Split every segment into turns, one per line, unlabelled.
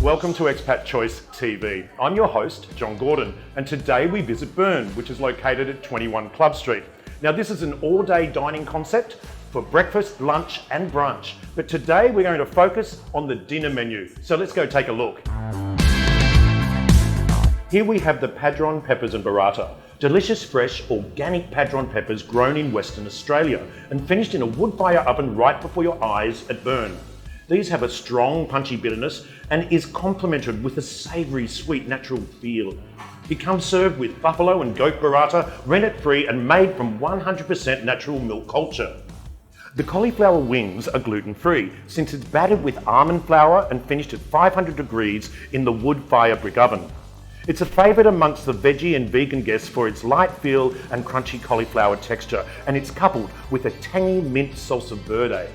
welcome to Expat Choice TV. I'm your host, John Gordon, and today we visit Burn, which is located at 21 Club Street. Now this is an all-day dining concept for breakfast, lunch and brunch, but today we're going to focus on the dinner menu. So let's go take a look. Here we have the Pedrón peppers and Burrata. Delicious, fresh, organic Pedrón peppers grown in Western Australia and finished in a wood-fire oven right before your eyes at Burn. These have a strong, punchy bitterness and is complemented with a savoury, sweet, natural feel. It comes served with buffalo and goat burrata, rennet-free and made from 100% natural milk culture. The cauliflower wings are gluten-free since it's battered with almond flour and finished at 500 degrees in the wood-fire brick oven. It's a favourite amongst the veggie and vegan guests for its light feel and crunchy cauliflower texture, and it's coupled with a tangy mint salsa verde.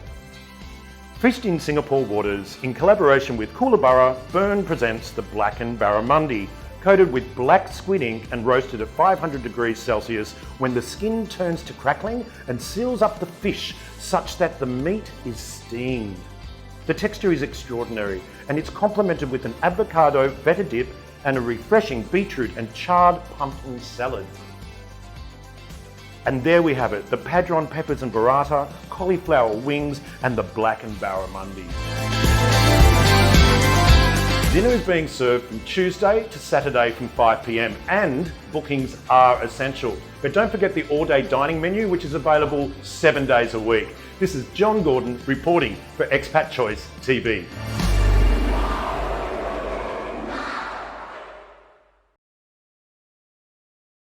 Fished in Singapore waters, in collaboration with Coonabarra, Burn presents the Blackened Barramundi, coated with black squid ink and roasted at 500 degrees Celsius when the skin turns to crackling and seals up the fish such that the meat is steamed. The texture is extraordinary and it's complemented with an avocado feta dip and a refreshing beetroot and charred pumpkin salad. And there we have it, the Pedrón peppers and Burrata, cauliflower wings and the Blackened Barramundi. Dinner is being served from Tuesday to Saturday from 5 p.m. and bookings are essential. But don't forget the all-day dining menu, which is available 7 days a week. This is John Gordon reporting for Expat Choice TV.